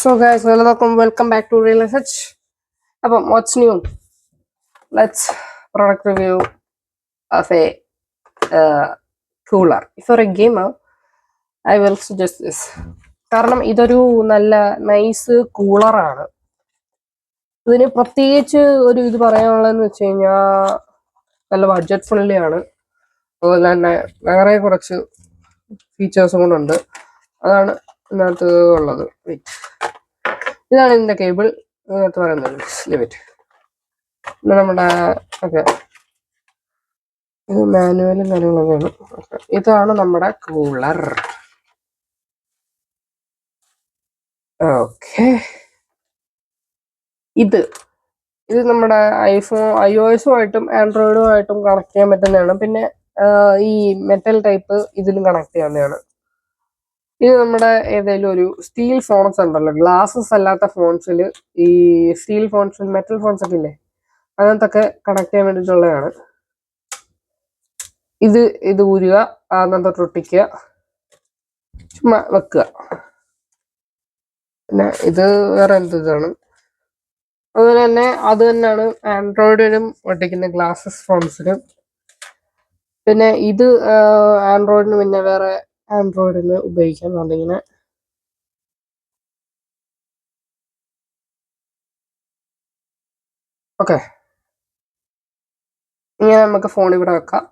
So guys, welcome back to Real Research. What's new? Let's product review of a cooler. If you're a gamer, I will suggest this. കാരണം ഇതൊരു നല്ല nice കൂളറാണ്. ഇതിന് പ്രത്യേകിച്ച് ഒരു ഇത് പറയാനുള്ളതെന്ന് വെച്ച് കഴിഞ്ഞാൽ നല്ല ബഡ്ജറ്റ് ഫ്രണ്ട്ലി ആണ്. അതുപോലെ തന്നെ വേറെ കുറച്ച് ഫീച്ചേഴ്സും കൊണ്ടുണ്ട്. അതാണ് ഇതിനകത്ത് ഉള്ളത്. ഇതാണ് ഇതിന്റെ കേബിൾ ഇതിനകത്ത് പറയുന്നത്. ലിമിറ്റ് നമ്മുടെ ഓക്കെ, ഇത് മാനുവലും കാര്യങ്ങളൊക്കെയാണ്. ഇതാണ് നമ്മുടെ കൂളർ. ഓക്കെ, ഇത് നമ്മുടെ iOS-ഉമായിട്ടും ആൻഡ്രോയിഡുമായിട്ടും കണക്ട് ചെയ്യാൻ പറ്റുന്നതാണ്. പിന്നെ ഈ മെറ്റൽ ടൈപ്പ് ഇതിലും കണക്ട് ചെയ്യാവുന്നതാണ്. ഇത് നമ്മുടെ ഏതെങ്കിലും ഒരു സ്റ്റീൽ ഫോൺസ് ഉണ്ടല്ലോ, ഗ്ലാസസ് അല്ലാത്ത ഫോൺസിൽ, ഈ സ്റ്റീൽ ഫോൺസിൽ മെറ്റൽ ഫോൺസ് ഒക്കെ ഇല്ലേ, അങ്ങനത്തൊക്കെ കണക്ട് ചെയ്യാൻ വേണ്ടിയിട്ടുള്ളതാണ്. ഇത് ഊരുക, അങ്ങനത്തെ ഒട്ടിക്കുക, ചുമ്മാ വെക്കുക. പിന്നെ ഇത് വേറെ എന്താണ്, അതുപോലെ തന്നെ അത് തന്നെയാണ് ആൻഡ്രോയിഡിനും ഒട്ടിക്കുന്ന ഗ്ലാസസ് ഫോൺസിനും. പിന്നെ ഇത് ആൻഡ്രോയിഡിന് പിന്നെ വേറെ ആൻഡ്രോയിഡിന് ഉപയോഗിക്കാൻ അതിങ്ങനെ ഓക്കെ, ഇങ്ങനെ നമുക്ക് ഫോൺ ഇവിടെ വെക്കാം,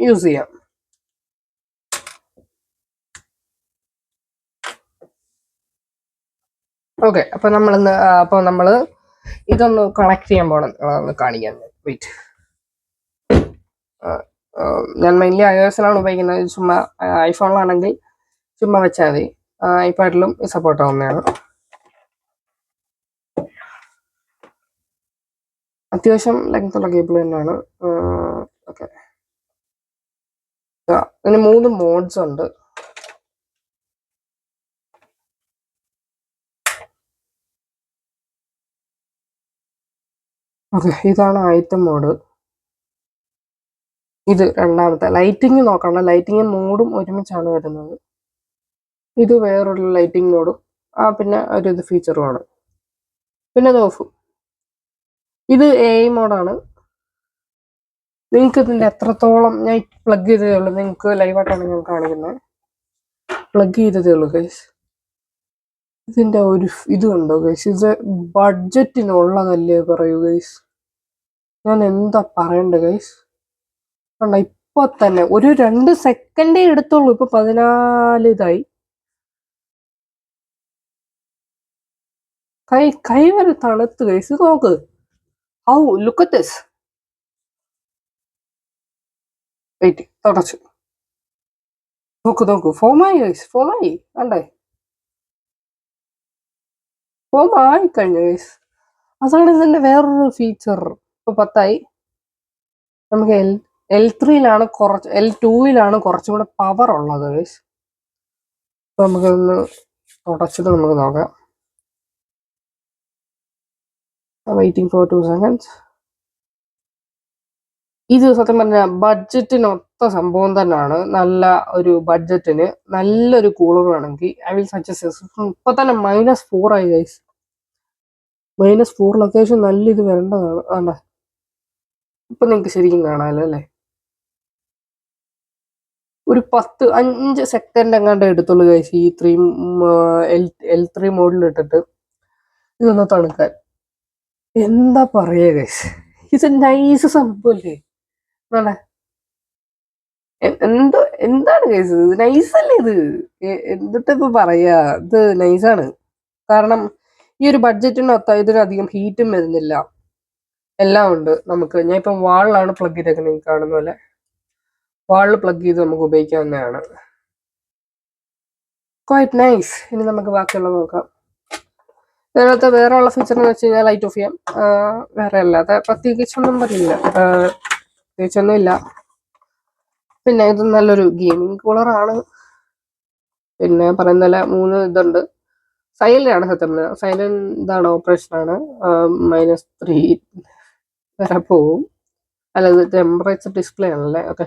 യൂസ് ചെയ്യാം. ഓക്കെ, അപ്പൊ നമ്മള് ഇതൊന്ന് കണക്ട് ചെയ്യാൻ പോകണം, കാണിക്കാൻ. വെയിറ്റ്, ഞാൻ മെയിൻലി iOS-ലാണ് ഉപയോഗിക്കുന്നത്. ചുമ്മാ ഐഫോണിലാണെങ്കിൽ ചുമ്മാ വെച്ചാൽ മതി. ഐപാഡിലും സപ്പോർട്ട് ആവുന്നതാണ്. അത്യാവശ്യം ലെങ്ത് ഉള്ള കേബിൾ തന്നെയാണ്. ഓക്കെ, ഇതിന് 3 മോഡ്സ് ഉണ്ട്. ഓക്കെ, ഇതാണ് ആദ്യത്തെ മോഡ്. ഇത് രണ്ടാമത്തെ. ലൈറ്റിംഗ് നോക്കണം, ലൈറ്റിംഗ് മോഡും ഒരുമിച്ചാണ് വരുന്നത്. ഇത് വേറൊരു ലൈറ്റിംഗ് മോഡും പിന്നെ ഒരു ഇത് ഫീച്ചറുമാണ്. പിന്നെ ഇത് ഓഫ്. ഇത് AI മോഡാണ്. നിങ്ങൾക്ക് ഇതിൻ്റെ എത്രത്തോളം ഞാൻ പ്ലഗ് ചെയ്തതേ ഉള്ളൂ, നിങ്ങൾക്ക് ലൈവായിട്ടാണ് ഞാൻ കാണിക്കുന്നത്. പ്ലഗ് ചെയ്തതേ ഉള്ളൂ ഗൈസ്. ഇതിൻ്റെ ഒരു ഇത് കണ്ടോ ഗൈസ്, ഇത് ബഡ്ജറ്റിനുള്ളതല്ലേ പറയൂ ഗൈസ്. ഞാൻ എന്താ പറയണ്ടേ ഗൈസ്. കണ്ട, ഇപ്പൊ തന്നെ ഒരു 2 സെക്കൻഡേ എടുത്തുള്ളൂ, ഇപ്പൊ 14 ഇതായി. കൈ വരെ തണുത്ത് ഗൈസ്. നോക്ക്, how look at this. Wait, തുടച്ചു നോക്ക്. ഫോമായി ഗൈസ്, ഫോമായി. കണ്ടേ, ഫോമായി കഴിഞ്ഞു ഗൈസ്. അതാണ് ഇതിന്റെ വേറൊരു ഫീച്ചർ. ഇപ്പൊ 10 നമുക്ക് L3-ലാണ് L2-ലാണ് കുറച്ചും കൂടെ പവർ ഉള്ളത് ഗൈസ്. അപ്പൊ നമുക്കൊന്ന് തുടച്ചിട്ട് നമുക്ക് നോക്കാം. Waiting for 2 seconds. ഇത് സത്യം പറഞ്ഞ ബഡ്ജറ്റിനൊത്ത സംഭവം തന്നെയാണ്. നല്ല ഒരു ബഡ്ജറ്റിന് നല്ലൊരു കൂളർ വേണമെങ്കിൽ ഐ വിൽ സജസ്റ്റ്. ഇപ്പൊ തന്നെ -4 ആയി ഗൈസ്. -4 ലൊക്കേഷൻ നല്ല ഇത് വരേണ്ടതാണ്. ആണ്ട, ഇപ്പൊ നിങ്ങൾക്ക് ശരിക്കും കാണാമല്ലോ അല്ലേ. ഒരു 5 സെക്കൻഡ് എങ്ങാണ്ട് എടുത്തുള്ളൂ ഗൈസ് ഈ L3 മോഡിൽ ഇട്ടിട്ട് ഇതൊന്ന് തണുക്കാൻ. എന്താ പറയുക ഗൈസ്, ഇത് നൈസ് സംഭവല്ലേ. എന്താണ് ഗൈസ്, ഇത് നൈസല്ലേ ഇത്. എന്നിട്ട് ഇപ്പൊ പറയാ, ഇത് നൈസാണ്. കാരണം ഈ ഒരു ബഡ്ജറ്റിനൊത്ത ഇതിനധികം ഹീറ്റും വരുന്നില്ല, എല്ലാം ഉണ്ട് നമുക്ക്. ഞാൻ ഇപ്പം വാളിലാണ് പ്ലഗ് ചെയ്തേക്കുന്നത്, നിങ്ങൾക്ക് കാണുന്ന പോലെ വാളിൽ പ്ലഗ് ചെയ്ത് നമുക്ക് ഉപയോഗിക്കാവുന്നതാണ്. Quite nice. ഇനി നമുക്ക് ബാക്കിയുള്ളത് നോക്കാം. ഇതിനകത്ത് വേറെ ഉള്ള ഫീച്ചർ എന്ന് വെച്ച് കഴിഞ്ഞാൽ ലൈറ്റ് ഓഫ് ചെയ്യാം. വേറെ അല്ലാതെ പ്രത്യേകിച്ചൊന്നും ഇല്ല. പിന്നെ ഇത് നല്ലൊരു ഗെയിമിംഗ് കൂളറാണ്. പിന്നെ പറയുന്നില്ല 3 ഇതുണ്ട്. സൈലന്റ് ആണ് സത്യം പറഞ്ഞാൽ. സൈലന്റ് ഇതാണ്, ഓപ്പറേഷനാണ്. -3 വരെ പോവും. അല്ല, ഇത് ടെമ്പറേച്ചർ ഡിസ്പ്ലേ ആണല്ലേ. Okay,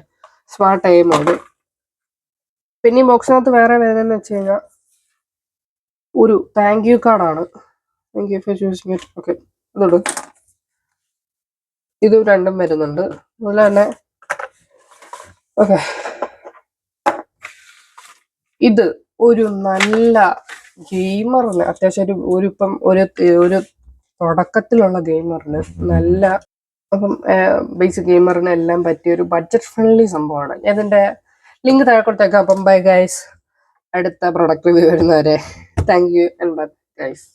smart AI mode. പിന്നെ ഈ ബോക്സിനകത്ത് വേറെ വരുന്നതെന്ന് വെച്ച് കഴിഞ്ഞാൽ ഒരു താങ്ക് യു കാർഡാണ്. Thank you for choosing it. Okay, ഇതോട് ഇത് രണ്ടും വരുന്നുണ്ട്. അതുപോലെ തന്നെ ഓക്കെ, ഇത് ഒരു നല്ല ഗെയിമറിന് അത്യാവശ്യം ഒരു തുടക്കത്തിലുള്ള ഗെയിമറിന് നല്ല, അപ്പം ബേസിക് ഗെയിമറിന് എല്ലാം പറ്റിയ ഒരു ബഡ്ജറ്റ് ഫ്രണ്ട്ലി സംഭവമാണ്. ഇതിന്റെ ലിങ്ക് താഴെ കൊടുത്തേക്കാം. അപ്പം ബൈ ഗൈസ്, അടുത്ത പ്രൊഡക്റ്റ് റിവ്യൂ വരുന്നവരെ thank you and bye guys.